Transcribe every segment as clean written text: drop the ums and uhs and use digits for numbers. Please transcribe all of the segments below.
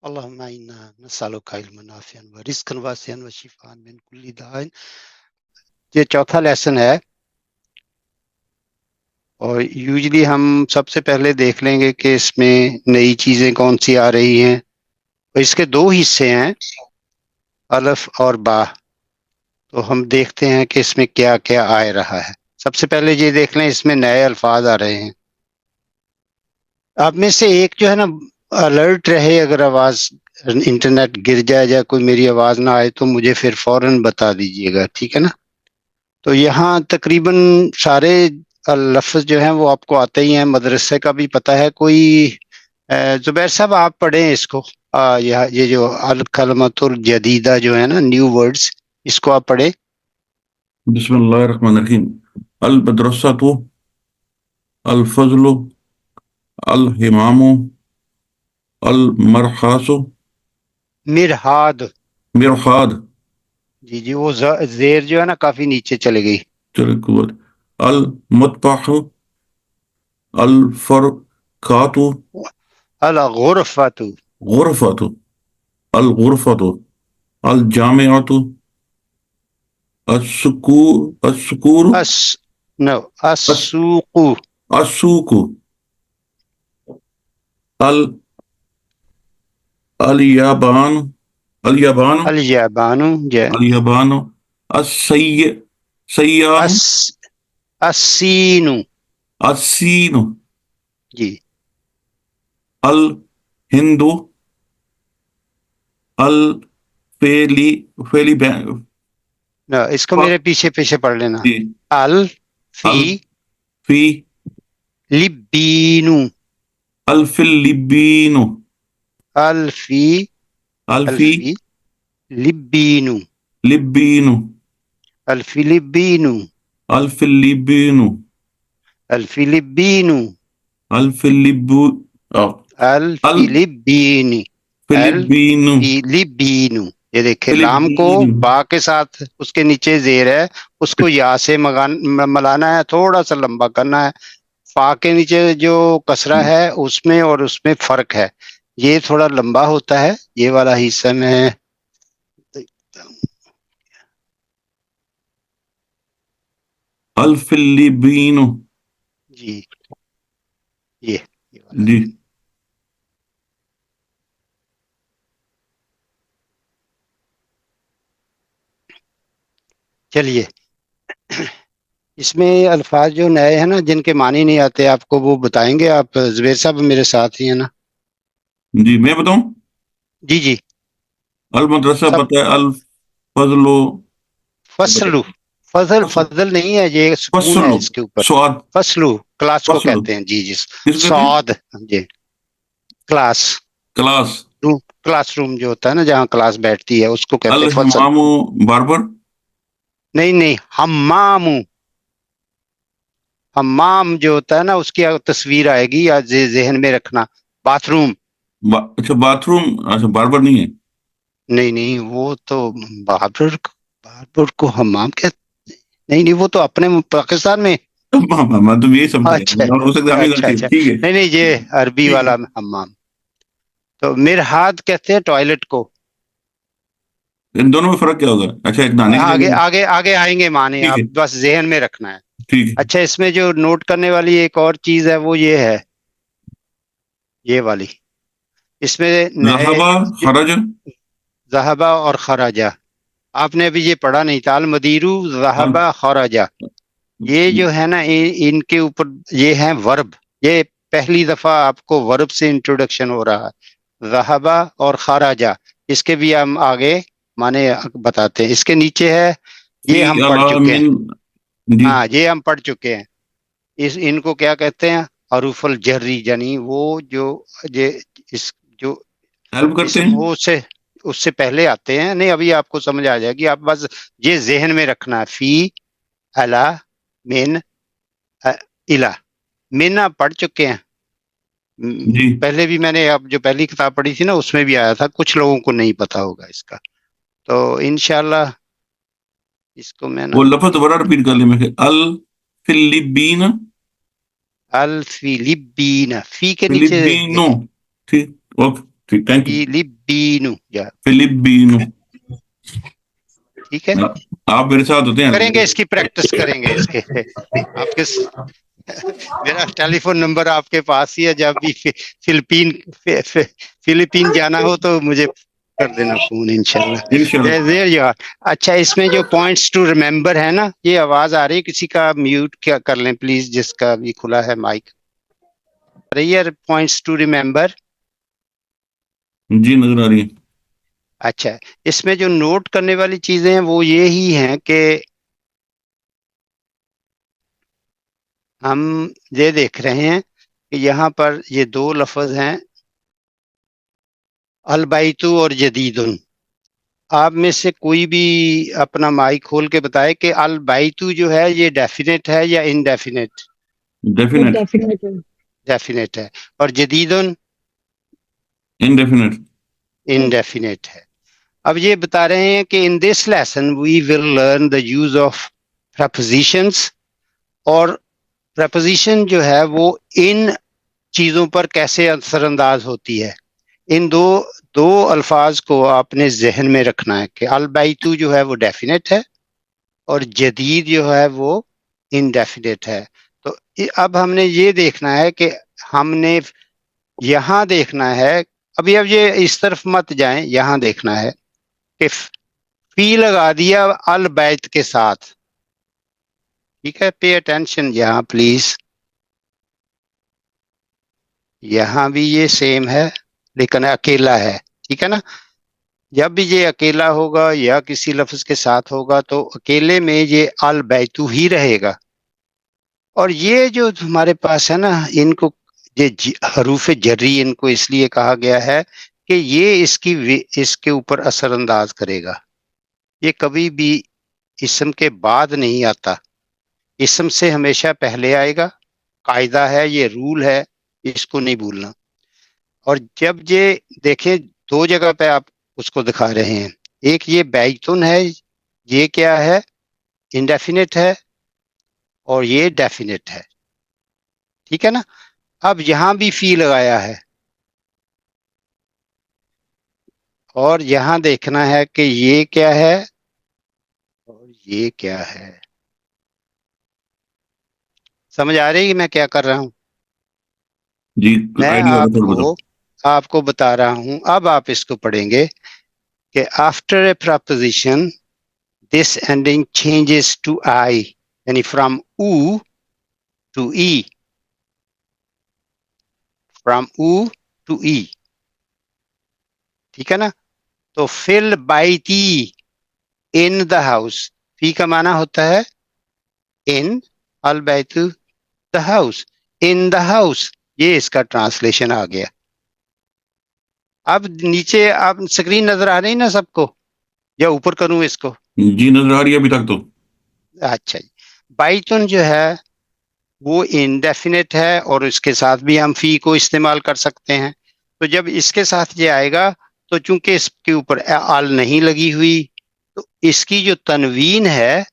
اللهم إنا نسألك علما نافعا ورزقا واسعا وشفاء من كل داء. یہ چوتھا لیسن ہے اور یوزلی ہم سب سے پہلے دیکھ لیں گے کہ اس میں نئی چیزیں کون سی آ رہی ہیں. اس کے دو حصے ہیں، الف اور با. تو ہم دیکھتے ہیں کہ اس میں کیا کیا آ رہا ہے. سب سے پہلے یہ دیکھ لیں اس میں نئے الفاظ آ رہے ہیں. آپ میں سے ایک جو ہے نا الرٹ رہے، اگر آواز انٹرنیٹ گر جائے یا کوئی میری آواز نہ آئے تو مجھے پھر فوراً بتا دیجیے گا، ٹھیک ہے نا. تو یہاں تقریباً سارے لفظ جو ہیں وہ آپ کو آتے ہی ہیں. مدرسے کا بھی پتہ ہے. کوئی زبیر صاحب آپ پڑھیں اس کو. یہ جو الکلمۃ الجدیدہ جو ہے نا، نیو ورڈز، اس کو آپ پڑھیں. بسم اللہ الرحمن الرحیم. المدرسۃ، الفضل، الہمام، المرحاس، مرحاد. مرحاد. جی وہ زیر جو ہے نا کافی نیچے چلے گئی. چلے قوت. المطبخ، الفرقات، الغرفۃ. غرفۃ، الغرفۃ، الجامعۃ، السکور، السوق. السوق، الیابان، الیابان، الیابان. الیابان، سیاح، السین. السین، جی. الہند، الفیلیپین. اس کو میرے پیچھے پیچھے پڑھ لینا. جی. الفی فی لبین. الفلبین، الفی الفی لبین. لبین، الفلبین. الفلبین، الفلبین. الفلبین، الفلبین. فلبین، الفلبین. یہ دیکھیں لام کو فلبین. با کے ساتھ اس کے نیچے زیر ہے، اس کو یا سے ملانا ہے، تھوڑا سا لمبا کرنا ہے. فا کے نیچے جو کسرہ ہے اس میں اور اس میں فرق ہے. یہ تھوڑا لمبا ہوتا ہے یہ والا حصہ میں. الفلبین. جی یہ والا. جی. چلیے اس میں الفاظ جو نئے ہیں نا جن کے معنی نہیں آتے آپ کو، وہ بتائیں گے آپ. زبیر صاحب میرے ساتھ ہی ہیں نا؟ جی میں بتاؤں. جی جی. المدرسہ سب پتہ ہے. الفضل، فضل نہیں ہے، یہ سکون فصل، ہے اس کے اوپر. سعاد، فصلو کلاس کو فصل کہتے ہیں. جی جی. کس کو کہتے ہیں؟ سعاد. جی کلاس. کلاس. کلاس روم جو ہوتا ہے نا جہاں کلاس بیٹھتی ہے اس کو کہتے ہیں فصل. الحمام، باربر. نہیں حمام. حمام جو ہوتا ہے نا اس کی تصویر آئے گی یا ذہن میں رکھنا. Bath room. اچھا باتھ روم. اچھا باربر نہیں ہے. نہیں وہ تو باربر کو حمام کہتے. نہیں وہ تو اپنے پاکستان میں. میں تو یہی سمجھا. اچھا ہو سکتا ہے غلطی. اچھا. ٹھیک ہے. نہیں یہ عربی ٹھیک ہے. والا حمام. تو مرحاد کہتے ہیں ٹوائلٹ کو. ان دونوں میں فرق کیا ہوگا؟ اچھا ایک نہانے کے لیے. آگے آئیں گے معنی، ٹھیک آپ ہے. بس ذہن میں رکھنا ہے. ٹھیک ہے. اچھا اس میں جو نوٹ کرنے والی ایک اور چیز ہے وہ یہ ہے، یہ والی. اس میں نئے ذہبہ، خرج. ذہبہ اور خراجہ. آپ نے ابھی یہ پڑھا نہیں تھا. المدیرو ذہبہ خراجہ. یہ جو ہے نا ان کے اوپر یہ ہیں ورب. یہ پہلی دفعہ آپ کو ورب سے انٹروڈکشن ہو رہا ہے. ذہبہ اور خراجہ، اس کے بھی ہم آگے معنی بتاتے ہیں. اس کے نیچے ہے، یہ ہم پڑھ چکے ہیں. جی. ہاں یہ ہم پڑھ چکے ہیں. ان کو کیا کہتے ہیں؟ حروف الجری، یعنی وہ جو ہیلپ کرتے اسم ہیں. ہو سے اس سے پہلے آتے ہیں. نہیں ابھی آپ کو سمجھ آ جائے گی، آپ بس یہ ذہن میں رکھنا ہے. فی، الا، من، الا. من آپ پڑھ چکے ہیں. جی. پہلے بھی میں نے اب جو پہلی کتاب پڑھی تھی نا اس میں بھی آیا تھا. کچھ لوگوں کو نہیں پتا ہوگا اس کا. تو انشاءاللہ اس کو میں وہ لفظ دوبارہ ریپیٹ کر لیں. میں الفلبین. الفلبین. فی کے نیچے فلبینو. دیکھیں. ٹھیک. اوکے. ٹھیک، تھینک یو. فلپینو یا فلپینو. ٹھیک ہے، آپ میرے ساتھ ہوتے ہیں. کریں گے اس کی پریکٹس کریں گے اس کے. آپ کے میرا ٹیلی فون نمبر آپ کے پاس ہی ہے، جب بھی فلپین جانا ہو تو مجھے کر دینا فون انشاءاللہ. انشاءاللہ. There you are. اچھا، اس میں جو پوائنٹس ٹو ریمبر ہے نا، یہ آواز آ رہی ہے کسی کا؟ میوٹ کیا کر لیں پلیز جس کا بھی کھلا ہے مائک. رہی ہے پوائنٹس ٹو ریمبر؟ جی نظر آ رہی ہے. اچھا، اس میں جو نوٹ کرنے والی چیزیں ہیں وہ یہی ہیں کہ ہم یہ دیکھ رہے ہیں کہ یہاں پر یہ دو لفظ ہیں، البیتو اور جدیدن. آپ میں سے کوئی بھی اپنا مائک کھول کے بتائے کہ البیتو جو ہے یہ ڈیفینیٹ ہے یا انڈیفینیٹ؟ ڈیفینیٹ. ڈیفینیٹ ہے. اور جدیدن؟ انڈیفینیٹ. انڈیفینیٹ ہے. اب یہ بتا رہے ہیں کہ in this lesson we will learn the use of prepositions, اور پریپوزیشن جو ہے وہ ان چیزوں پر کیسے اثر انداز ہوتی ہے. ان دو الفاظ کو آپ نے ذہن میں رکھنا ہے کہ البیتو جو ہے وہ ڈیفینیٹ ہے اور جدید جو ہے وہ انڈیفینیٹ ہے. تو اب ہم نے یہ دیکھنا ہے کہ ہم نے یہاں دیکھنا ہے، اب یہ اس طرف مت جائیں، یہاں دیکھنا ہے کہ فی لگا دیا البیت کے ساتھ. ٹھیک ہے، پے اٹینشن یہاں پلیز. یہاں بھی یہ سیم ہے لیکن اکیلا ہے. ٹھیک ہے نا، جب بھی یہ اکیلا ہوگا یا کسی لفظ کے ساتھ ہوگا تو اکیلے میں یہ البیتو ہی رہے گا. اور یہ جو ہمارے پاس ہے نا، ان کو یہ حروف جری ان کو اس لیے کہا گیا ہے کہ یہ اس کے اوپر اثر انداز کرے گا. یہ کبھی بھی اسم کے بعد نہیں آتا، اسم سے ہمیشہ پہلے آئے گا. قاعدہ ہے، یہ رول ہے، اس کو نہیں بھولنا. اور جب یہ دیکھیں دو جگہ پہ آپ اس کو دکھا رہے ہیں، ایک یہ بیتن ہے، یہ کیا ہے؟ انڈیفینٹ ہے، اور یہ ڈیفینٹ ہے. ٹھیک ہے نا. اب یہاں بھی فی لگایا ہے، اور یہاں دیکھنا ہے کہ یہ کیا ہے اور یہ کیا ہے. سمجھ آ رہی ہے میں کیا کر رہا ہوں؟ جی میں آئیڈیا آپ کو بتا رہا ہوں. اب آپ اس کو پڑھیں گے کہ after a preposition this ending changes to I, یعنی from O to E, from O to E. ٹھیک ہے نا. تو فل بائیتی ان دا ہاؤس، فی کا معنی ہوتا ہے ان، البیت the house, in the house, یہ اس کا ٹرانسلیشن آ گیا. اب نیچے آپ سکرین نظر آ رہی نا سب کو، یا اوپر کروں اس کو؟ جی نظر آ رہی ہے ابھی تک تو. اچھا جی. بائتن جو ہے وہ انڈیفینٹ ہے، اور اس کے ساتھ بھی ہم فی کو استعمال کر سکتے ہیں. تو جب اس کے ساتھ یہ آئے گا تو چونکہ اس کے اوپر آل نہیں لگی ہوئی، تو اس کی جو تنوین ہے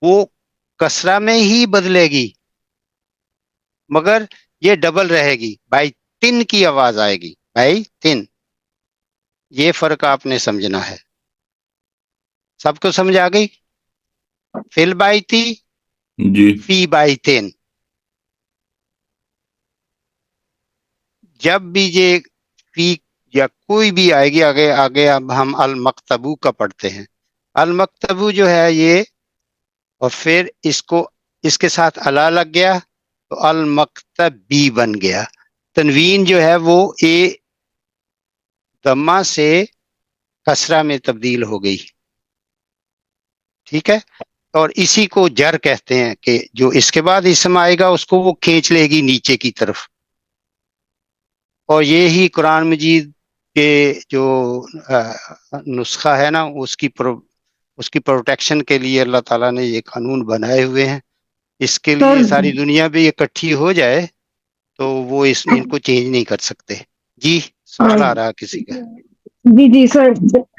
وہ کسرہ میں ہی بدلے گی، مگر یہ ڈبل رہے گی، بائی تن کی آواز آئے گی، بائی تن. یہ فرق آپ نے سمجھنا ہے. سب کو سمجھ آ گئی؟ فل بائی تی، جی فی بائی تین. جب بھی یہ فی یا کوئی بھی آئے گی، آگے آگے اب ہم المکتبو کا پڑھتے ہیں. المکتبو جو ہے یہ، اور پھر اس کے ساتھ الا لگ گیا تو المکتبی بن گیا. تنوین جو ہے وہ اے ضمہ سے کسرہ میں تبدیل ہو گئی. ٹھیک ہے. اور اسی کو جر کہتے ہیں کہ جو اس کے بعد اسم آئے گا اس کو وہ کھینچ لے گی نیچے کی طرف. اور یہی قرآن مجید کے جو نسخہ ہے نا، اس کی پروٹیکشن کے لیے اللہ تعالیٰ نے یہ قانون بنائے ہوئے ہیں. اس کے لیے سر ساری دنیا بھی اکٹھی ہو جائے تو وہ ان کو چینج نہیں کر سکتے. جی سوال آ رہا کسی کا؟ جی جی سر،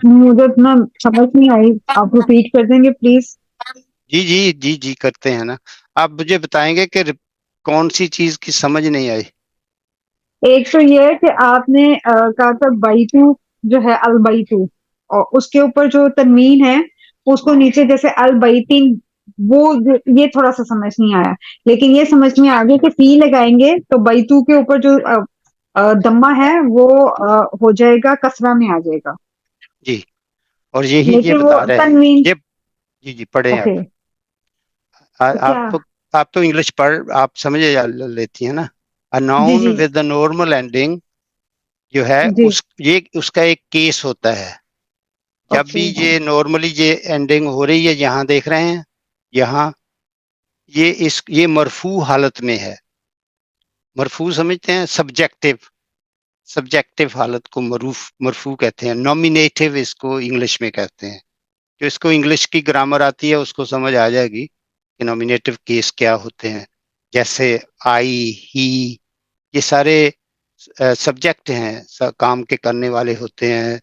مجھے اتنا سمجھ نہیں آئی، آپ ریپیٹ کر دیں گے پلیز؟ جی جی جی جی کرتے ہیں نا. آپ مجھے بتائیں گے کہ کون سی چیز کی سمجھ نہیں آئی؟ ایک تو یہ ہے کہ آپ نے کہا تھا بیتو جو ہے البیتو، اور اس کے اوپر جو تنوین ہے اس کو نیچے جیسے البیتین، وہ یہ تھوڑا سا سمجھ نہیں آیا، لیکن یہ سمجھ میں آگے کہ فی لگائیں گے تو بیتو کے اوپر جو دمہ ہے وہ ہو جائے گا، کسرہ میں آ جائے گا، جی، اور یہی یہ لیکن وہ بتا رہے ہیں تنوین. یہ. جی جی پڑھیں اوکے. آپ. تو کیا؟ آپ تو انگلش آپ سمجھے لیتی ہیں نا. A G noun G with the normal ending جو ہے جی. اس کا ایک کیس ہوتا ہے. جب بھی اوکے. یہ نارملی یہ اینڈنگ ہو رہی ہے، یہاں دیکھ رہے ہیں، یہاں یہ مرفوع حالت میں ہے. مرفوع سمجھتے ہیں؟ سبجیکٹو حالت کو مرفوع کہتے ہیں. نومینیٹو اس کو انگلش میں کہتے ہیں. جو اس کو انگلش کی گرامر آتی ہے اس کو سمجھ آ جائے گی کہ نومینیٹو کیس کیا ہوتے ہیں. جیسے آئی، ہی، یہ سارے سبجیکٹ ہیں، کام کے کرنے والے ہوتے ہیں،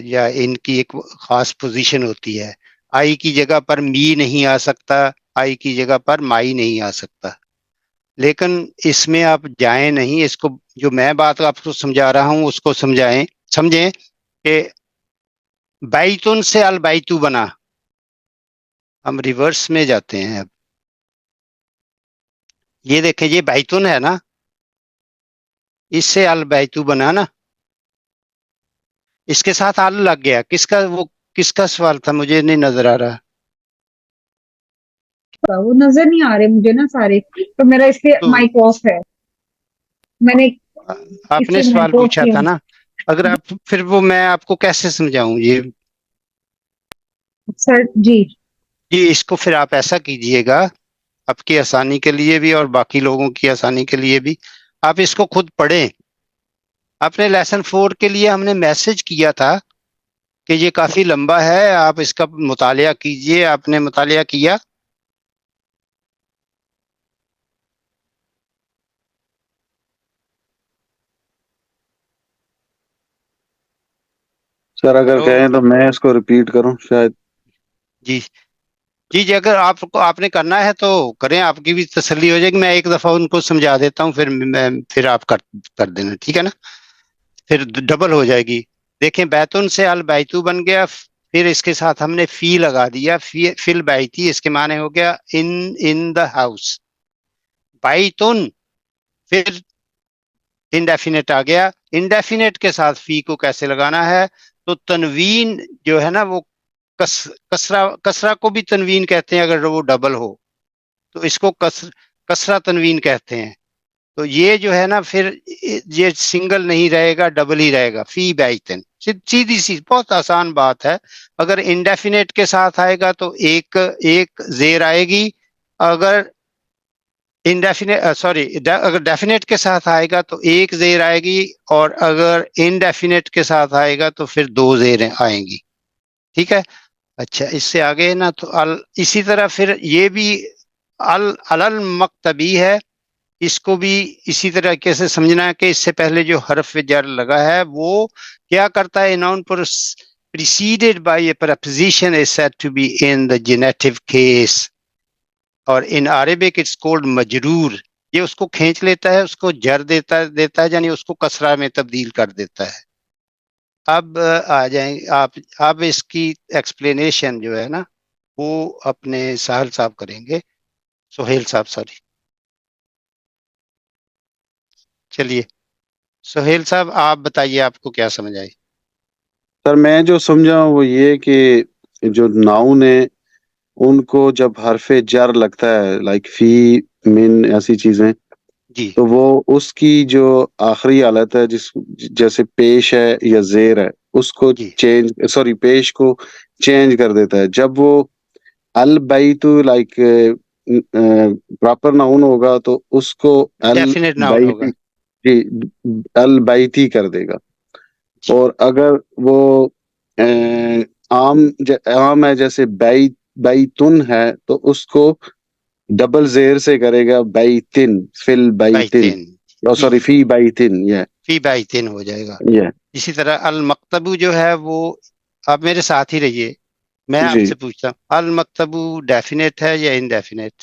یا ان کی ایک خاص پوزیشن ہوتی ہے. آئی کی جگہ پر می نہیں آ سکتا، آئی کی جگہ پر مائی نہیں آ سکتا. لیکن اس میں آپ جائیں نہیں، اس کو جو میں بات آپ کو سمجھا رہا ہوں اس کو سمجھیں کہ بیتن سے البیتو بنا. ہم ریورس میں جاتے ہیں. اب یہ دیکھیں، یہ بیتن ہے نا، اس سے البیتو بنا نا، اس کے ساتھ ال لگ گیا. کس کا سوال تھا؟ مجھے نہیں نظر آ رہا. وہ نظر نہیں آ رہے مجھے نا سارے، تو میرا اس پہ تو مائک آف ہے، میں نے آپ اس نے پہ سوال مائک آف پوچھا کیا. تھا نا. اگر آپ پھر وہ میں آپ کو کیسے سمجھاؤں یہ؟ سر جی. جی، اس کو پھر آپ ایسا کیجئے گا، آپ کی آسانی کے لیے بھی اور باقی لوگوں کی آسانی کے لیے بھی، آپ اس کو خود پڑھیں. اپنے لیسن 4 کے لیے ہم نے میسج کیا تھا کہ یہ کافی لمبا ہے، آپ اس کا مطالعہ کیجئے. آپ نے مطالعہ کیا؟ سر اگر ہلو. کہیں تو میں اس کو ریپیٹ کروں شاید. جی جی جی، اگر آپ نے کرنا ہے تو کریں، آپ کی بھی تسلی ہو جائے گی. میں ایک دفعہ ان کو سمجھا دیتا ہوں، پھر آپ کر دینا، ٹھیک ہے نا؟ پھر ڈبل ہو جائے گی. دیکھیں، بیتن سے البیتو بن گیا، پھر اس کے ساتھ ہم نے فی لگا دیا، فی البیتی، اس کے معنی ہو گیا ان دا ہاؤس. بیتن، پھر انڈیفینٹ آ گیا. انڈیفینٹ کے ساتھ فی کو کیسے لگانا ہے؟ تو تنوین جو ہے نا، وہ کسرہ کو بھی تنوین کہتے ہیں اگر وہ ڈبل ہو، تو اس کو کسرہ تنوین کہتے ہیں. تو یہ جو ہے نا، پھر یہ سنگل نہیں رہے گا، ڈبل ہی رہے گا. فی بیتن، سیدھی سی بہت آسان بات ہے. اگر انڈیفینٹ کے ساتھ آئے گا تو ایک زیر آئے گی. اگر اگر ڈیفینیٹ کے ساتھ آئے گا تو ایک زیر آئے گی، اور اگر انڈیفینیٹ کے ساتھ آئے گا تو پھر دو زیریں آئیں گی. ٹھیک ہے؟ اچھا، اس سے آگے نا تو اسی طرح پھر یہ بھی المکتبی ہے. اس کو بھی اسی طرح کیسے سمجھنا ہے کہ اس سے پہلے جو حرف جر لگا ہے وہ کیا کرتا ہے؟ noun preceded by a preposition is said to be in the genitive case, اور in Arabic it's called مجرور. یہ اس کو کھینچ لیتا ہے، اس کو جر دیتا ہے، یعنی اس کو کسرہ میں تبدیل کر دیتا ہے. اب آ جائیں آپ اس کی ایکسپلینیشن جو ہے نا وہ اپنے ساحل صاحب کریں گے، سہیل صاحب، سوری. چلیے سہیل صاحب آپ بتائیے، آپ کو کیا سمجھ آئی؟ سر میں جو سمجھا وہ یہ کہ جو ناؤن ہے ان کو جب حرف جر لگتا ہے، لائک فی، من، ایسی چیزیں، جی تو وہ اس کی جو آخری حالت ہے جیسے پیش ہے یا زیر ہے، اس کو جی پیش کو چینج کر دیتا ہے. جب وہ البیت لائک پراپر ناؤن ہوگا تو اس کو ڈیفینیٹ ناؤن ہوگا. البیتی، جی، البیتی کر دے گا. جی اور اگر وہ عام ہے جیسے بیتن ہے تو اس کو ڈبل زیر سے کرے گا، بیتن، فل بیتن، بیتین. جی سوری فی بیتن، فی بیتین ہو جائے گا. یہ اسی طرح المکتبو جو ہے وہ، آپ میرے ساتھ ہی رہیے، میں آپ جی. سے پوچھتا ہوں، المکتبو ڈیفینیٹ ہے یا indefinite?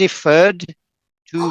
referred to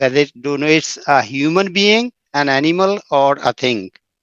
whether it denotes a human being, an animal or a thing,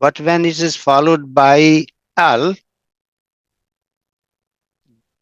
but when it is followed by al,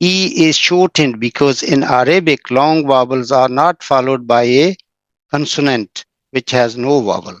e is shortened because in Arabic long vowels are not followed by a consonant which has no vowel.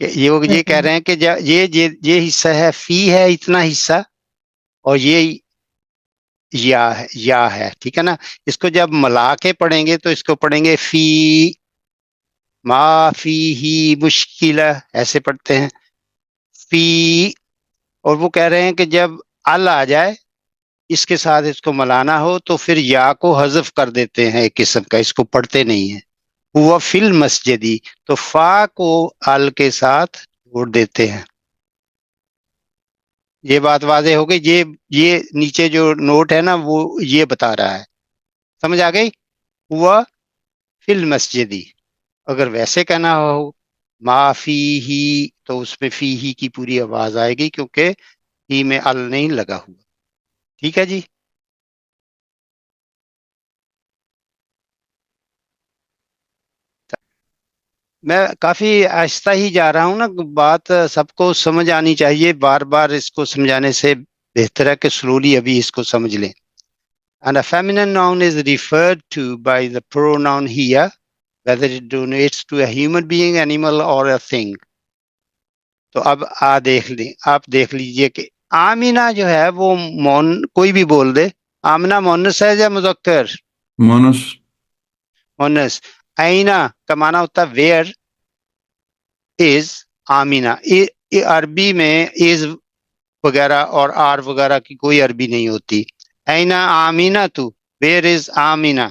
کہ یہ کہہ رہے ہیں کہ یہ حصہ ہے، فی ہے اتنا حصہ، اور یہ یا ہے، ٹھیک ہے نا. اس کو جب ملا کے پڑھیں گے تو اس کو پڑھیں گے فی ما فی ہی مشکلہ، ایسے پڑھتے ہیں فی. اور وہ کہہ رہے ہیں کہ جب ال آ جائے اس کے ساتھ اس کو ملانا ہو تو پھر یا کو حذف کر دیتے ہیں ایک قسم کا، اس کو پڑھتے نہیں ہیں. ہوا فی المسجدی، تو فا کو ال کے ساتھ جوڑ دیتے ہیں. یہ بات واضح ہو گئی. یہ نیچے جو نوٹ ہے نا وہ یہ بتا رہا ہے، سمجھ آ گئی. ہوا فی المسجدی. اگر ویسے کہنا ہو ما فی ہی تو اس میں فی ہی کی پوری آواز آئے گی کیونکہ ہی میں ال نہیں لگا ہوا. ٹھیک ہے جی. میں کافی آہستہ ہی جا رہا ہوں نا، بات سب کو سمجھ آنی چاہیے. بار بار اس کو سمجھانے سے بہتر ہے کہ سلولی ابھی اس کو سمجھ لیں. And a feminine noun is referred to by the pronoun here, whether it denotes to a human being, animal or a thing. تو اب آپ دیکھ لیجئے کہ آمینہ جو ہے وہ کوئی بھی بول دے. آمینہ مونس ہے یا مذکر؟ مونس. مونس. اینا کا معنی ہوتا ہے ویئر از آمینہ. عربی میں از وغیرہ اور آر وغیرہ کی کوئی عربی نہیں ہوتی. اینا آمینہ تو، ویئر از آمینہ.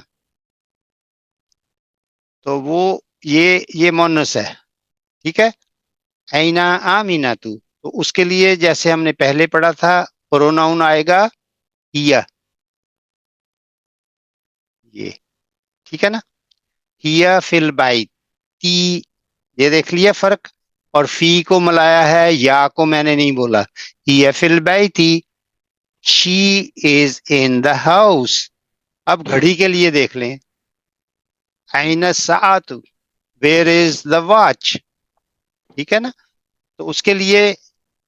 تو وہ یہ مونس ہے، ٹھیک ہے. اینا آمینہ تو اس کے لیے جیسے ہم نے پہلے پڑھا تھا پروناؤن آئے گا ہیا، یہ ٹھیک ہے نا. ہیا فی البیت، تی، یہ دیکھ لیا فرق. اور فی کو ملایا ہے، یا کو میں نے نہیں بولا. ہیا فی البیت، شی از ان دا ہاؤس. اب گھڑی کے لیے دیکھ لیں، این الساعۃ، ویئر از دا واچ. ٹھیک ہے نا. تو اس کے لیے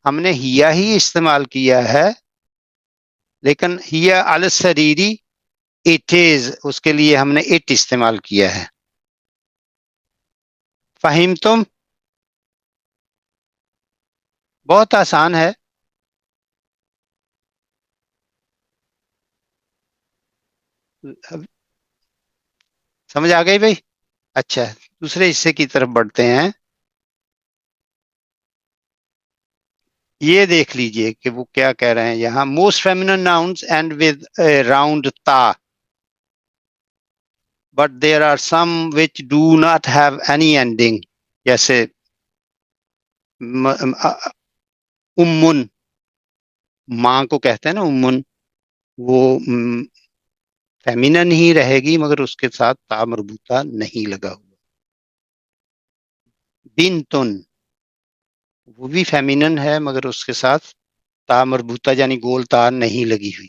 ہم نے ہیا ہی استعمال کیا ہے، لیکن ہیا علی السریری، اٹ از، اس کے لیے ہم نے اٹ استعمال کیا ہے. فہم تم؟ بہت آسان ہے. سمجھ آ گئی بھائی؟ اچھا، دوسرے حصے کی طرف بڑھتے ہیں. یہ دیکھ لیجئے کہ وہ کیا کہہ رہے ہیں یہاں. Most feminine nouns end with round تا، but there are some which do not have any ending. جیسے امن، ماں کو کہتے ہیں نا امن، وہ فیمینن ہی رہے گی مگر اس کے ساتھ تا مربوطہ نہیں لگا ہوا. بنتن، وہ بھی فیمینن ہے مگر اس کے ساتھ تا مربوطہ یعنی گول تا نہیں لگی ہوئی.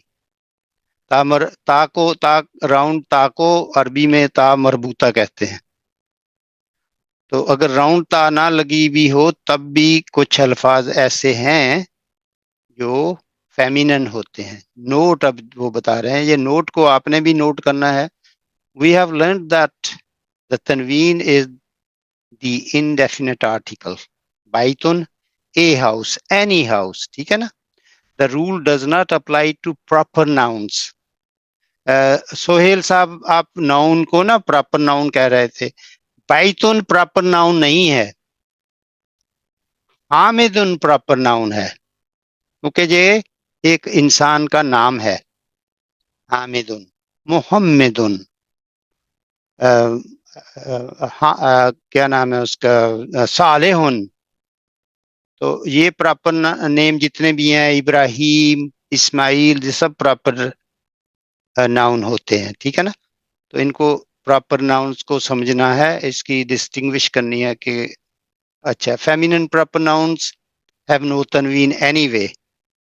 تا راؤنڈ تا کو عربی میں تا مربوطہ کہتے ہیں. تو اگر راؤنڈ تا نہ لگی بھی ہو تب بھی کچھ الفاظ ایسے ہیں جو فیمینن ہوتے ہیں. نوٹ اب وہ بتا رہے ہیں، یہ نوٹ کو آپ نے بھی نوٹ کرنا ہے. We have learned that the tanween is the indefinite article. Baitun, a house, any house. ٹھیک ہے نا. The rule does not apply to proper nouns. Sohail صاحب آپ ناؤن کو نا پراپر ناؤن کہہ رہے تھے. بائتن پراپر ناؤن نہیں ہے، حامدن پراپر ناؤن ہے، کیونکہ یہ ایک انسان کا نام ہے. حامدن، محمدن، کیا نام ہے اس کا، صالحن. تو یہ پراپر نیم جتنے بھی ہیں، ابراہیم، اسماعیل، یہ سب پراپر ناؤن ہوتے ہیں. ٹھیک ہے نا. تو ان کو پراپر ناؤنس کو سمجھنا ہے، اس کی ڈسٹنگوش کرنی ہے کہ اچھا feminine proper nouns have no تنوین اینی وے.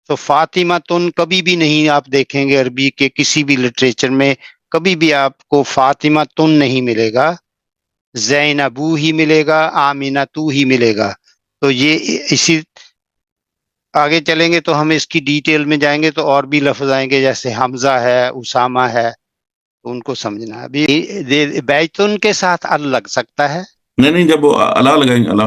تو فاطمہ تن کبھی بھی نہیں آپ دیکھیں گے عربی کے کسی بھی لٹریچر میں کبھی بھی آپ کو فاطمہ تن نہیں ملے گا. زینبو ہی ملے گا، آمینہ تو ہی ملے گا. تو یہ اسی آگے چلیں گے تو ہم اس کی ڈیٹیل میں جائیں گے تو اور بھی لفظ آئیں گے، جیسے حمزہ ہے، اسامہ ہے، تو ان کو سمجھنا ہے. ابھی بیتن کے ساتھ ال لگ سکتا ہے. نہیں جب وہ الا لگائیں گے، الا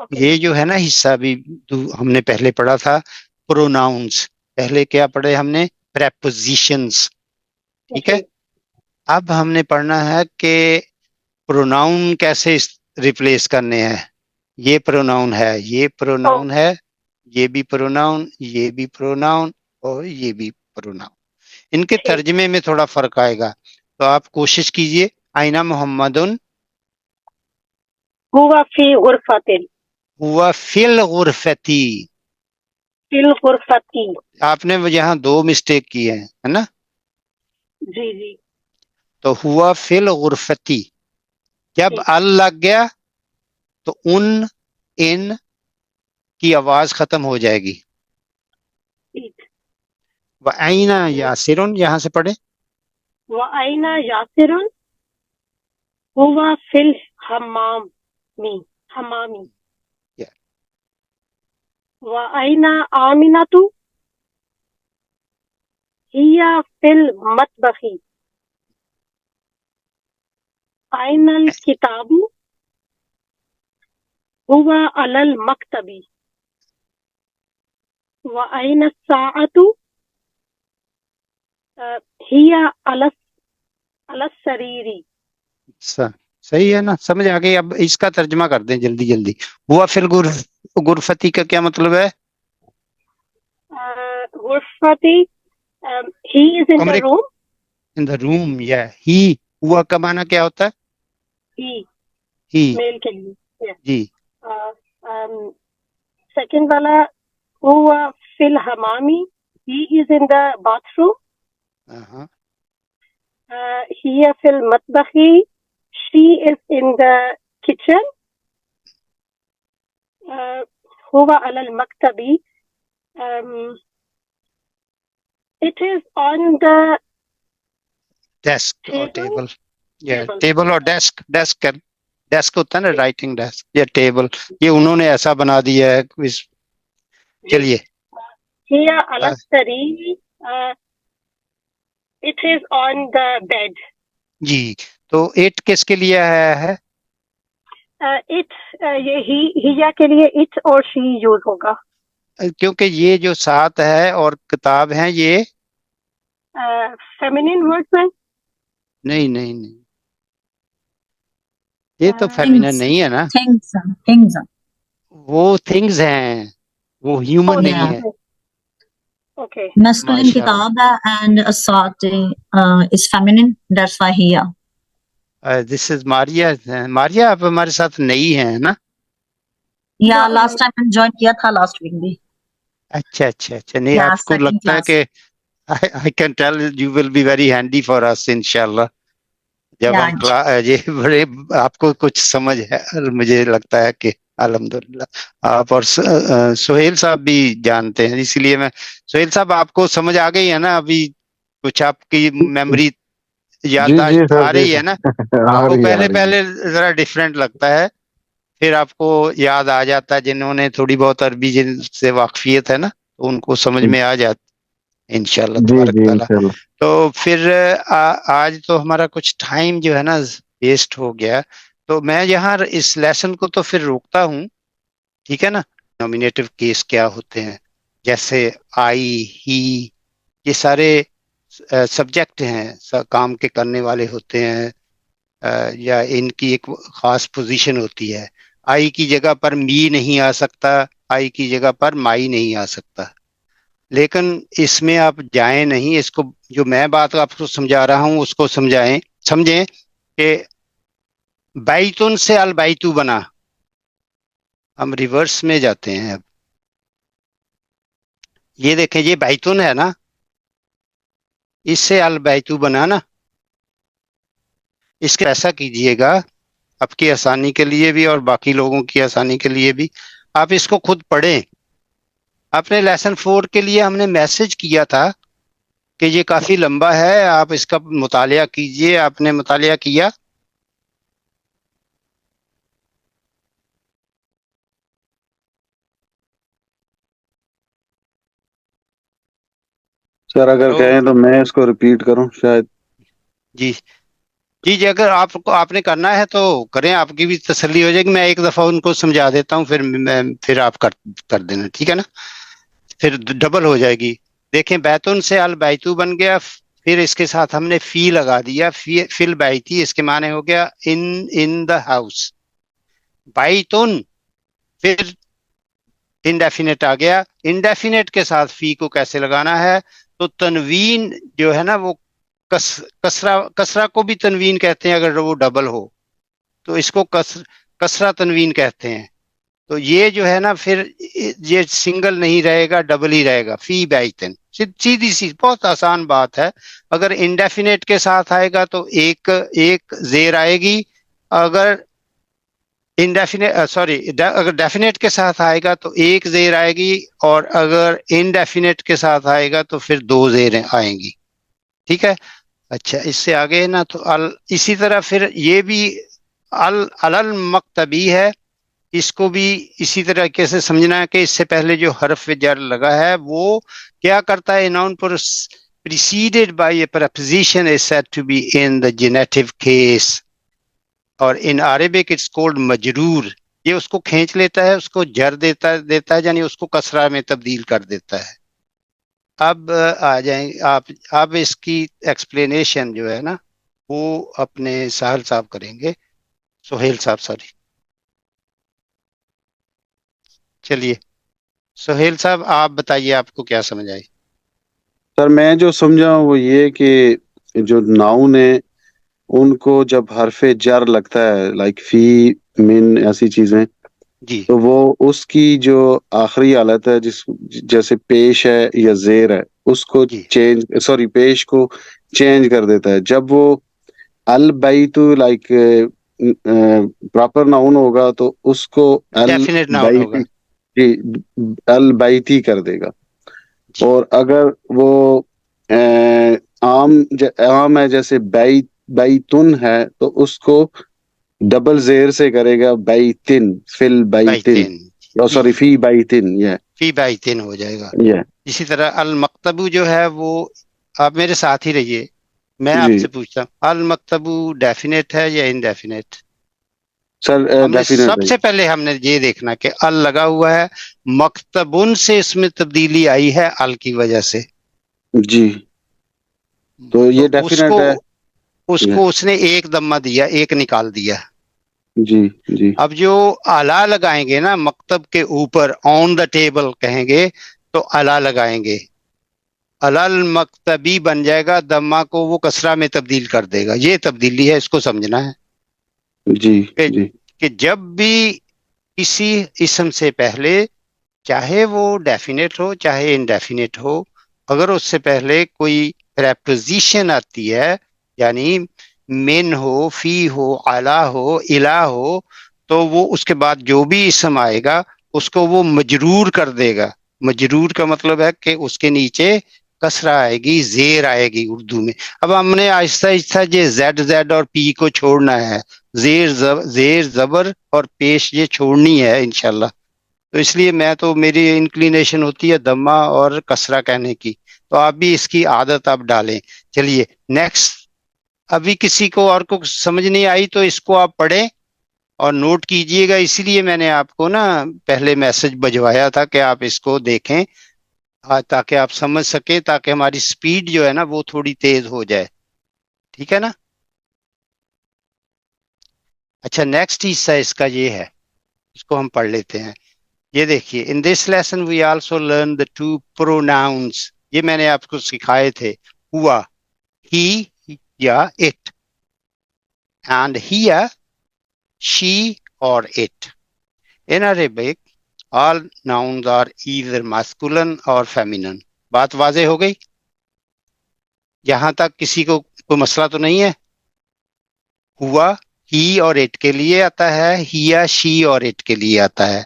Okay. یہ جو ہے نا حصہ بھی ہم نے پہلے پڑھا تھا پروناؤنس، پہلے کیا پڑھے ہم نے؟ پریپوزیشنز، ٹھیک ہے؟ جی اب ہم نے پڑھنا ہے کہ پروناؤن کیسے ریپلیس کرنے ہیں. یہ پروناؤن ہے، یہ پروناؤن ہے، یہ بھی پروناؤن، یہ بھی پروناؤن، اور یہ بھی پروناؤن. ان کے ٹھیک. ترجمے میں تھوڑا فرق آئے گا، تو آپ کوشش کیجئے. آئینہ محمدن ہوا فی غرفتن. ہوا فی الغرفتی. فی الغرفتی. آپ نے یہاں دو مسٹیک کی ہے نا؟ جی جی تو ہوا فی الغرفتی، جب ٹھیک. ال لگ گیا تو ان کی آواز ختم ہو جائے گی. ٹھیک. وَأَيْنَ يَاسِرٌ، یہاں سے پڑھے. وَأَيْنَ يَاسِرٌ ہوا فی الحمامی. حمامی. Yeah. وَأَيْنَ آمِنَةُ ہی فی المطبخ. أين الكتاب هو على المكتب. وأين الساعة هي على السرير. صحیح ہے نا؟ سمجھ آ گئی؟ اب اس کا ترجمہ کر دیں جلدی جلدی. ہوا فی الغرفتی کا کیا مطلب ہے؟ غرفتي he is in the کمرے، room. ان دا روم. یا ہی ہوا کا معنی کیا ہوتا ہے؟ he ہی. میل کے لیے. Yeah. جی. سیکنڈ والا ہوا فی الحمامی he is in the bathroom. ہاں. هي في المطبخ she is in the kitchen. هو على المكتب it is on the desk اور table. ٹیبل. یا Table. ٹیبل اور ڈیسک. ڈیسک ہوتا ہے نا رائٹنگ ڈیسک، یا ٹیبل. یہ انہوں نے ایسا بنا دیا ہے چلیے. هي على السرير it is on the bed. جی. تو ایٹ کس کے لیے آیا ہے؟ it یہ ہیا کے لیے it اور she یوز ہوگا. کیونکہ یہ جو ساتھ ہے اور کتاب ہیں یہ فیمینن ورڈز ہیں. نہیں یہ تو فیمینن نہیں ہے نا. things. وہ تھنگز ہیں، وہ ہیومن نہیں ہے. اوکے. Masculine ماشاء اللہ. kitab and asat is feminine. That's why here. دس از ماریا. ماریا آپ ہمارے ساتھ نئی ہیں نا؟ Yeah, last time I joined kiya tha last week bhi. اچھا نہیں، Yeah, آپ کو second لگتا ہے class. کہ I can tell you will be very handy for us انشاءاللہ. جب Yeah, ہم یہ بڑے آپ کو کچھ سمجھ ہے، مجھے لگتا ہے کہ الحمدللہ آپ اور سہیل صاحب بھی جانتے ہیں، اسی لیے میں سہیل صاحب آپ کو سمجھ آ گئی ہے نا؟ ابھی کچھ آپ کی میموری جی یادداشت سر آ جی رہی ہے نا؟ آ آپ کو رہی پہلے ہے. ذرا ڈفرینٹ لگتا ہے، پھر آپ کو یاد آ جاتا ہے. جنہوں نے تھوڑی بہت عربی جن سے واقفیت ہے نا، تو ان کو سمجھ میں آ جاتی انشاءاللہ تبارک جی تعالیٰ. انشاءاللہ. تو پھر آج تو ہمارا کچھ ٹائم جو ہے نا ویسٹ ہو گیا، تو میں یہاں اس لیسن کو تو پھر روکتا ہوں، ٹھیک ہے نا؟ نومینیٹو کیس کیا ہوتے ہیں، جیسے آئی، ہی، یہ سارے سبجیکٹ ہیں، کام کے کرنے والے ہوتے ہیں، یا ان کی ایک خاص پوزیشن ہوتی ہے. آئی کی جگہ پر می نہیں آ سکتا، آئی کی جگہ پر مائی نہیں آ سکتا. لیکن اس میں آپ جائیں نہیں، اس کو جو میں بات آپ کو سمجھا رہا ہوں اس کو سمجھیں کہ بیتن سے البیتو بنا. ہم ریورس میں جاتے ہیں. اب یہ دیکھیں، یہ بیتن ہے نا، اس سے البیتو بنا نا. اس کا ایسا کیجئے گا آپ کی آسانی کے لیے بھی اور باقی لوگوں کی آسانی کے لیے بھی، آپ اس کو خود پڑھیں. اپنے لیسن 4 کے لیے ہم نے میسج کیا تھا کہ یہ کافی لمبا ہے، آپ اس کا مطالعہ کیجئے. آپ نے مطالعہ کیا؟ سر اگر ہلو؟ کہیں تو میں اس کو ریپیٹ کروں شاید. جی جی اگر آپ نے کرنا ہے تو کریں, آپ کی بھی تسلی ہو جائے گی. میں ایک دفعہ ان کو سمجھا دیتا ہوں, پھر آپ کر دینا, ٹھیک ہے نا, پھر ڈبل ہو جائے گی. دیکھیں بیتن سے البیتو بن گیا, پھر اس کے ساتھ ہم نے فی لگا دیا, فی البیتی, اس کے معنی ہو گیا ان دا ہاؤس. بیتن پھر انڈیفینٹ آ گیا. انڈیفینٹ کے ساتھ فی کو کیسے لگانا ہے, تو تنوین جو ہے نا وہ کسرہ کو بھی تنوین کہتے ہیں اگر وہ ڈبل ہو, تو اس کو کسرہ تنوین کہتے ہیں. تو یہ جو ہے نا پھر یہ سنگل نہیں رہے گا, ڈبل ہی رہے گا. فی بیتن سیدھی سی بہت آسان بات ہے. اگر انڈیفینٹ کے ساتھ آئے گا تو ایک زیر آئے گی, اگر اگر ڈیفینیٹ کے ساتھ آئے گا تو ایک زیر آئے گی, اور اگر انڈیفینیٹ کے ساتھ آئے گا تو پھر دو زیریں آئیں گی, ٹھیک ہے. اچھا اس سے آگے نا تو اسی طرح پھر یہ بھی المکتبی ہے, اس کو بھی اسی طرح سے سمجھنا ہے کہ اس سے پہلے جو حرف جر لگا ہے وہ کیا کرتا ہے, noun preceded by a preposition is said to be in the genitive case, اور in Arabic it's called مجرور. یہ اس کو کھینچ لیتا ہے, اس کو جر دیتا ہے, یعنی اس کو کسرہ میں تبدیل کر دیتا ہے. اب آ جائیں آپ, اب اس کی ایکسپلینیشن جو ہے نا وہ اپنے ساحل صاحب کریں گے, سہیل صاحب سوری. چلیے سہیل صاحب آپ بتائیے, آپ کو کیا سمجھ آئی؟ سر میں جو سمجھا ہوں وہ یہ کہ جو ناؤن ہے ان کو جب حرف جر لگتا ہے لائک فی من ایسی چیزیں, جی تو وہ اس کی جو آخری حالت ہے جیسے پیش ہے یا زیر ہے اس کو جی پیش کو چینج کر دیتا ہے. جب وہ البیت لائک پراپر ناؤن ہوگا تو اس کو ڈیفینیٹ ناؤن ہوگا. جی البیتی کر دے گا. جی اور اگر وہ عام ہے جیسے بیتن ہے تو اس کو ڈبل زیر سے کرے گا بیتن, فل بیتن, سوری فی بیتن, فی بیتن ہو جائے گا. یہ اسی طرح المکتبو جو ہے وہ, آپ میرے ساتھ ہی رہیے, میں آپ جی سے پوچھتا ہوں المکتبو ڈیفینیٹ ہے یا انڈیفینیٹ؟ سر ہم نے ڈیفینیٹ سب سے پہلے ہم نے یہ دیکھنا کہ ال لگا ہوا ہے, مکتبن سے اس میں تبدیلی آئی ہے ال کی وجہ سے, جی, تو یہ تو ڈیفینیٹ ہے. اس نے ایک دمہ دیا, ایک نکال دیا. جی جی اب جو الا لگائیں گے نا مکتب کے اوپر, آن دا ٹیبل کہیں گے تو الا لگائیں گے, المکتبی بن جائے گا, دمہ کو وہ کسرہ میں تبدیل کر دے گا. یہ تبدیلی ہے, اس کو سمجھنا ہے جی جی کہ جب بھی کسی اسم سے پہلے, چاہے وہ ڈیفینیٹ ہو چاہے انڈیفینیٹ ہو, اگر اس سے پہلے کوئی پریپوزیشن آتی ہے, یعنی من ہو, فی ہو, اعلی ہو, الہ ہو, تو وہ اس کے بعد جو بھی اسم آئے گا اس کو وہ مجرور کر دے گا. مجرور کا مطلب ہے کہ اس کے نیچے کسرہ آئے گی, زیر آئے گی اردو میں. اب ہم نے آہستہ آہستہ یہ زیڈ اور پی کو چھوڑنا ہے, زیر زبر اور پیش یہ چھوڑنی ہے انشاءاللہ. تو اس لیے میری انکلینیشن ہوتی ہے دمہ اور کسرہ کہنے کی, تو آپ بھی اس کی عادت آپ ڈالیں. چلیے نیکسٹ. ابھی کسی کو اور کو سمجھ نہیں آئی تو اس کو آپ پڑھیں اور نوٹ کیجئے گا. اسی لیے میں نے آپ کو نا پہلے میسج بھجوایا تھا کہ آپ اس کو دیکھیں تاکہ آپ سمجھ سکیں, تاکہ ہماری سپیڈ جو ہے نا وہ تھوڑی تیز ہو جائے, ٹھیک ہے نا. اچھا نیکسٹ حصہ اس کا یہ ہے, اس کو ہم پڑھ لیتے ہیں. یہ دیکھیے, in this lesson we also learn the to pronounce. یہ میں نے آپ کو سکھائے تھے, ہوا, ہی یا it, and here she or it. In Arabic, all nouns are either masculine or feminine. بات واضح ہو گئی؟ یہاں تک کسی کو کوئی مسئلہ تو نہیں ہے؟ ہوا ہی اور اٹ کے لیے آتا ہے, ہیا شی اور اٹ کے لیے آتا ہے.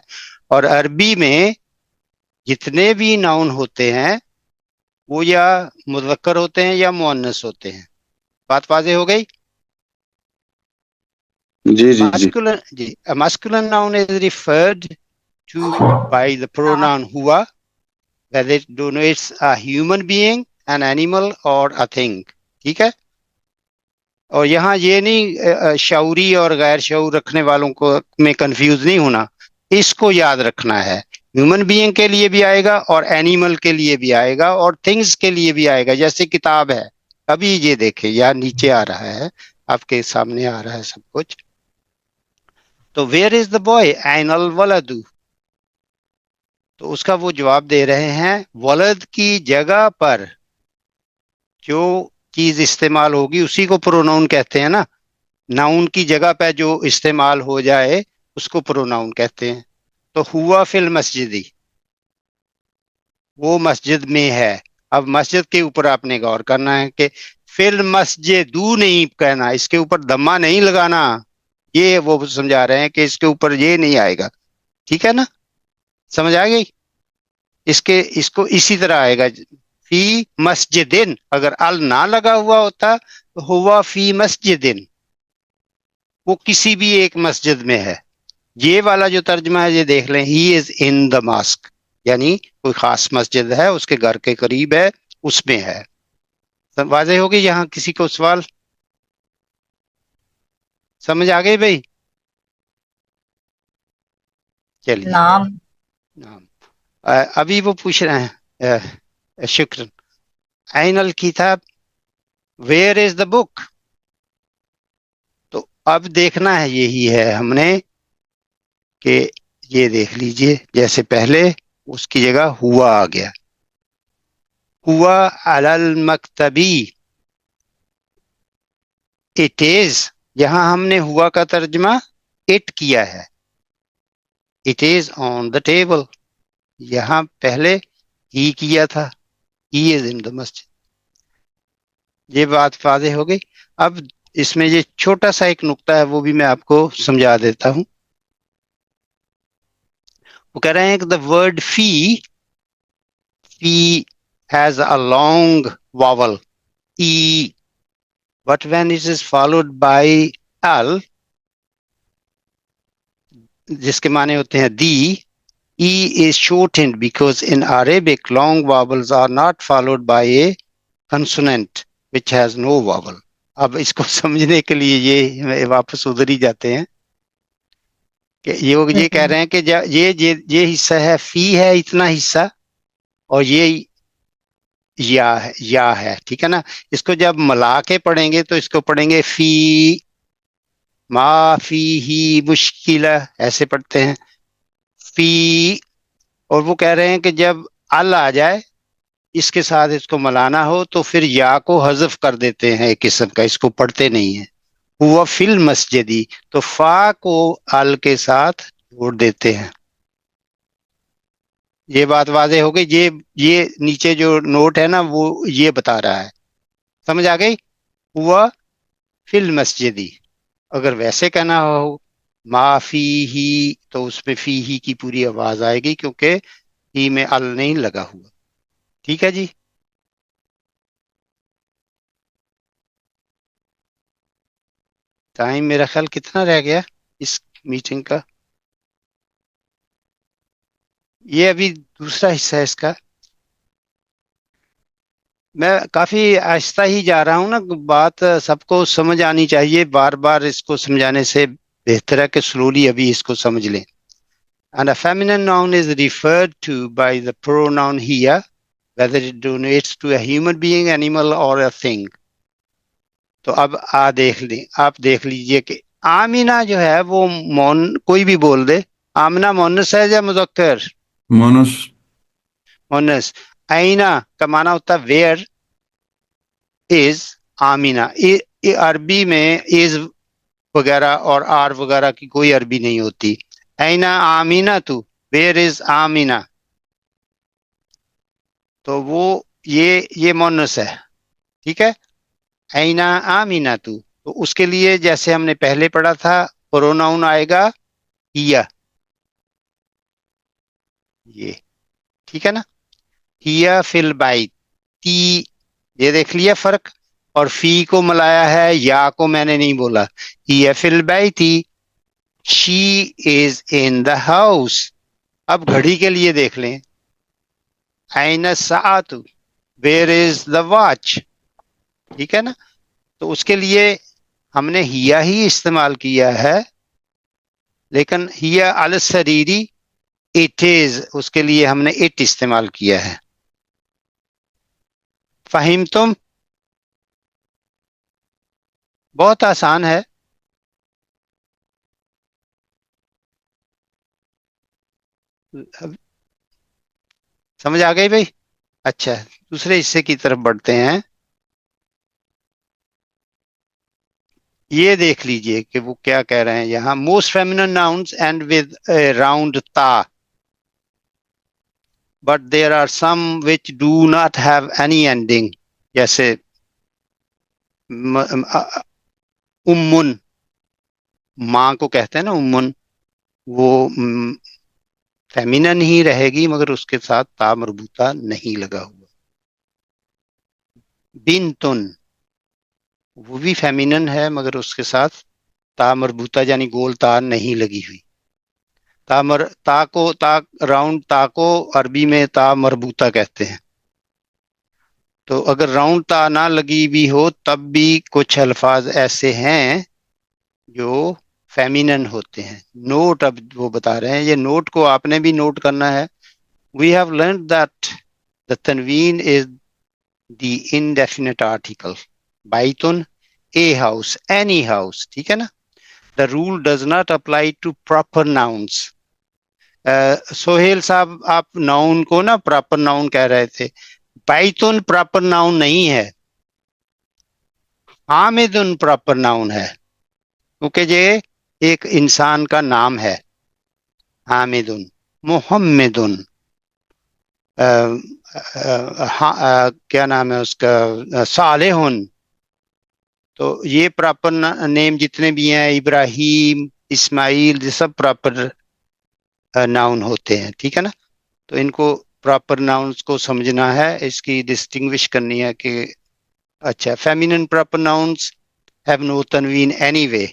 اور عربی میں جتنے بھی ناؤن ہوتے ہیں وہ یا مذکر ہوتے ہیں یا مؤنث ہوتے ہیں. بات واضح ہو گئی؟ جی جی جی A masculine noun is referred to by the pronoun hua, whether it denotes a human being, an animal or a thing. ٹھیک ہے. اور یہاں یہ نہیں شعوری اور غیر شعور رکھنے والوں کو میں کنفیوز نہیں ہونا، اس کو یاد رکھنا ہے. ہیومن بینگ کے لیے بھی آئے گا اور اینیمل کے لیے بھی آئے گا اور تھنگز کے لیے بھی آئے گا. جیسے کتاب ہے، ابھی یہ دیکھیں یہاں نیچے آ رہا ہے، آپ کے سامنے آ رہا ہے سب کچھ. تو ویئر از دا بوائے این الولد، تو اس کا وہ جواب دے رہے ہیں ولد کی جگہ پر جو چیز استعمال ہوگی اسی کو پروناؤن کہتے ہیں نا. ناؤن کی جگہ پہ جو استعمال ہو جائے اس کو پروناؤن کہتے ہیں. تو ہوا فی المسجدی، وہ مسجد میں ہے. اب مسجد کے اوپر آپ نے غور کرنا ہے کہ فی المسجد نہیں کہنا، اس کے اوپر دمہ نہیں لگانا. یہ وہ سمجھا رہے ہیں کہ اس کے اوپر یہ نہیں آئے گا. ٹھیک ہے نا، سمجھ آ گئی؟ اس کو اسی طرح آئے گا فی مسجدن. اگر ال نہ لگا ہوا ہوتا تو ہوا فی مسجدن، وہ کسی بھی ایک مسجد میں ہے. یہ والا جو ترجمہ ہے یہ دیکھ لیں، ہی از ان دا ماسک، یعنی کوئی خاص مسجد ہے، اس کے گھر کے قریب ہے، اس میں ہے. واضح ہوگی؟ یہاں کسی کو سوال سمجھ آ گئی بھائی؟ چلیے. نام. ابھی وہ پوچھ رہے ہیں شکرن این الکتاب ویئر از دا بک. تو اب دیکھنا ہے یہی ہے ہم نے کہ یہ دیکھ لیجئے، جیسے پہلے اس کی جگہ ہوا آ گیا، ہوا علی المکتبی. اٹ از، یہاں ہم نے ہوا کا ترجمہ اٹ کیا ہے، it is on the table. یہاں پہلے ہی کیا تھا، ہی از ان دا مسجد. یہ بات واضح ہو گئی. اب اس میں یہ چھوٹا سا ایک نقطہ ہے، وہ بھی میں آپ کو سمجھا دیتا ہوں. وہ کہہ رہے ہیں کہ دا ورڈ فی has a long vowel E, but when it is followed by ال، جس کے معنی ہوتے ہیں دی، ای از shortened because in Arabic long vowels are not followed by a consonant which has no vowel. اب اس کو سمجھنے کے لیے یہ واپس ادھر ہی جاتے ہیں کہ یہ کہہ رہے ہیں کہ یہ حصہ ہے، فی ہے اتنا حصہ، اور یہ یا ہے. ٹھیک ہے نا. اس کو جب ملا کے پڑھیں گے تو اس کو پڑھیں گے فی ما فی ہی مشکلہ، ایسے پڑھتے ہیں فی. اور وہ کہہ رہے ہیں کہ جب ال آ جائے اس کے ساتھ اس کو ملانا ہو تو پھر یا کو حذف کر دیتے ہیں ایک قسم کا، اس کو پڑھتے نہیں ہیں. ہوا فی المسجدی، تو فا کو ال کے ساتھ جوڑ دیتے ہیں. یہ بات واضح ہو گئی؟ یہ نیچے جو نوٹ ہے نا وہ یہ بتا رہا ہے. سمجھ آ گئی؟ ہوا فی المسجدی. اگر ویسے کہنا ہو ما فی ہی تو اس میں فی ہی کی پوری آواز آئے گی، کیونکہ ہی میں ال نہیں لگا ہوا. ٹھیک ہے جی. ٹائم میرا خیال کتنا رہ گیا اس میٹنگ کا؟ یہ ابھی دوسرا حصہ ہے اس کا. میں کافی آہستہ ہی جا رہا ہوں نا، بات سب کو سمجھ آنی چاہیے. بار بار اس کو سمجھانے سے بہتر ہے کہ سلولی ابھی اس کو سمجھ لیں. And a feminine noun is referred to by the pronoun here, whether it denotes to a human being, animal or a thing. تو اب آپ دیکھ لیجئے کہ آمینہ جو ہے وہ کوئی بھی بول دے. آمینہ مونس ہے یا مذکر؟ مونس. اینا کا معنی ہوتا ہے ویئر از آمینہ. عربی میں از وغیرہ اور آر وغیرہ کی کوئی عربی نہیں ہوتی. اینا آمینہ تو، ویئر از آمینہ، تو وہ یہ مونس ہے. ٹھیک ہے. اینا آمینہ تو اس کے لیے جیسے ہم نے پہلے پڑھا تھا پروناؤن آئے گا ہیا. یہ ٹھیک ہے نا. ہیا فی البیت تی، یہ دیکھ لیا فرق. اور فی کو ملایا ہے، یا کو میں نے نہیں بولا. ہیا فی البیت، شی از ان دا ہاؤس. اب گھڑی کے لیے دیکھ لیں، این الساعۃ، ویئر از دا واچ. ٹھیک ہے نا. تو اس کے لیے ہم نے ہیا ہی استعمال کیا ہے، لیکن ہیا علی السریری اٹ از، اس کے لیے ہم نے اٹ استعمال کیا ہے. فہم تم؟ بہت آسان ہے. سمجھ آ گئی بھائی؟ اچھا، دوسرے حصے کی طرف بڑھتے ہیں. یہ دیکھ لیجئے کہ وہ کیا کہہ رہے ہیں یہاں. Most feminine nouns end with round تا، but there are some which do not have any ending, جیسے امن، ماں کو کہتے ہیں نا امن، وہ فیمینن ہی رہے گی مگر اس کے ساتھ تا مربوطہ نہیں لگا ہوا. بنتن، وہ بھی فیمینن ہے مگر اس کے ساتھ تا مربوطہ یعنی گول تا نہیں لگی ہوئی. تا راؤنڈ تا کو عربی میں تا مربوطہ کہتے ہیں. تو اگر راؤنڈ تا نہ لگی بھی ہو تب بھی کچھ الفاظ ایسے ہیں جو فیمینن ہوتے ہیں. نوٹ، اب وہ بتا رہے ہیں، یہ نوٹ کو آپ نے بھی نوٹ کرنا ہے. We have learned that the tanween is the indefinite article. Baitun, a house, any house. ٹھیک ہے نا. The rule does not apply to proper nouns. Sohail صاحب، آپ ناؤن کو نا پراپر ناؤن کہہ رہے تھے. بائتن پراپر ناؤن نہیں ہے، حامدن پراپر ناؤن ہے، کیونکہ یہ ایک انسان کا نام ہے. حامدن، محمدن، کیا نام ہے اس کا، صالحن. تو یہ پراپر نیم جتنے بھی ہیں، ابراہیم، اسماعیل، یہ سب پراپر ناؤن ہوتے ہیں. ٹھیک ہے نا. تو ان کو پراپر ناؤنس کو سمجھنا ہے، اس کی ڈسٹنگوش کرنی ہے کہ اچھا feminine proper nouns have no تنوین اینی وے.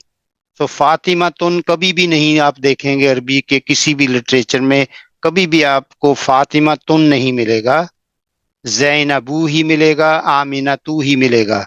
تو فاطمہ تن کبھی بھی نہیں آپ دیکھیں گے عربی کے کسی بھی لٹریچر میں، کبھی بھی آپ کو فاطمہ تن نہیں ملے گا. زینبو ہی ملے گا، آمینہ تو ہی ملے گا.